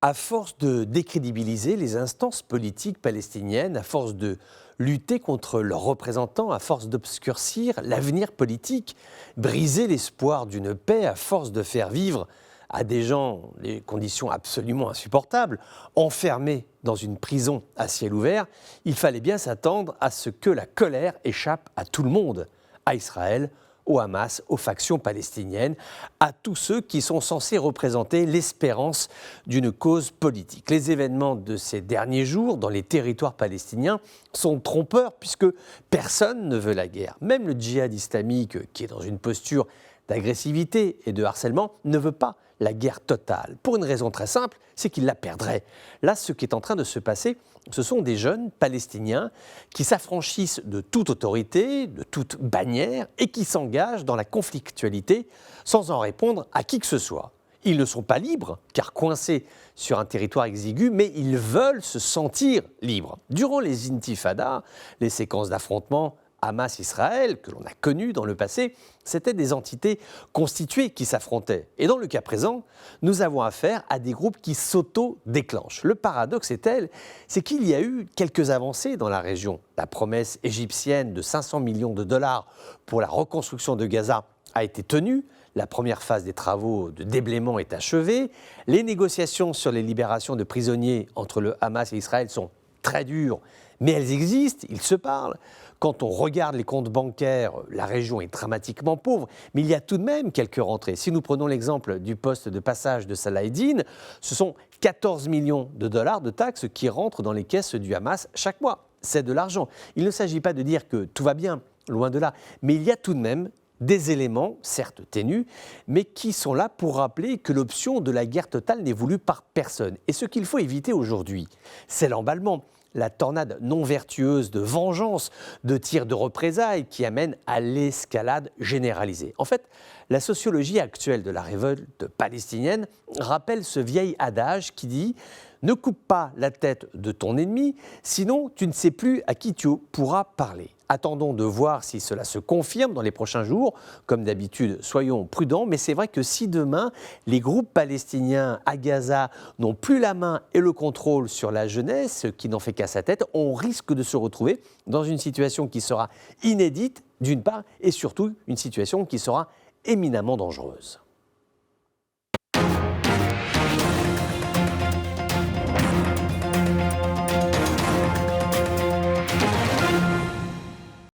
À force de décrédibiliser les instances politiques palestiniennes, à force de lutter contre leurs représentants, à force d'obscurcir l'avenir politique, briser l'espoir d'une paix, à force de faire vivre à des gens des conditions absolument insupportables, enfermés dans une prison à ciel ouvert, il fallait bien s'attendre à ce que la colère échappe à tout le monde, à Israël, au Hamas, aux factions palestiniennes, à tous ceux qui sont censés représenter l'espérance d'une cause politique. Les événements de ces derniers jours dans les territoires palestiniens sont trompeurs puisque personne ne veut la guerre. Même le djihad islamique, qui est dans une posture d'agressivité et de harcèlement, ne veut pas la guerre totale. Pour une raison très simple, c'est qu'il la perdrait. Là, ce qui est en train de se passer, ce sont des jeunes Palestiniens qui s'affranchissent de toute autorité, de toute bannière et qui s'engagent dans la conflictualité sans en répondre à qui que ce soit. Ils ne sont pas libres, car coincés sur un territoire exigu, mais ils veulent se sentir libres. Durant les intifadas, les séquences d'affrontements Hamas-Israël, que l'on a connues dans le passé, c'étaient des entités constituées qui s'affrontaient. Et dans le cas présent, nous avons affaire à des groupes qui s'auto-déclenchent. Le paradoxe est tel, c'est qu'il y a eu quelques avancées dans la région. La promesse égyptienne de 500 millions de dollars pour la reconstruction de Gaza a été tenue. La première phase des travaux de déblaiement est achevée. Les négociations sur les libérations de prisonniers entre le Hamas et Israël sont très dures, mais elles existent, ils se parlent. Quand on regarde les comptes bancaires, la région est dramatiquement pauvre, mais il y a tout de même quelques rentrées. Si nous prenons l'exemple du poste de passage de Salah Eddine, ce sont 14 millions de dollars de taxes qui rentrent dans les caisses du Hamas chaque mois. C'est de l'argent. Il ne s'agit pas de dire que tout va bien, loin de là, mais il y a tout de même des éléments, certes ténus, mais qui sont là pour rappeler que l'option de la guerre totale n'est voulue par personne. Et ce qu'il faut éviter aujourd'hui, c'est l'emballement, la tornade non vertueuse de vengeance, de tirs de représailles qui amène à l'escalade généralisée. En fait, la sociologie actuelle de la révolte palestinienne rappelle ce vieil adage qui dit « Ne coupe pas la tête de ton ennemi, sinon tu ne sais plus à qui tu pourras parler ». Attendons de voir si cela se confirme dans les prochains jours. Comme d'habitude, soyons prudents, mais c'est vrai que si demain, les groupes palestiniens à Gaza n'ont plus la main et le contrôle sur la jeunesse, qui n'en fait qu'à sa tête, on risque de se retrouver dans une situation qui sera inédite, d'une part, et surtout une situation qui sera éminemment dangereuse.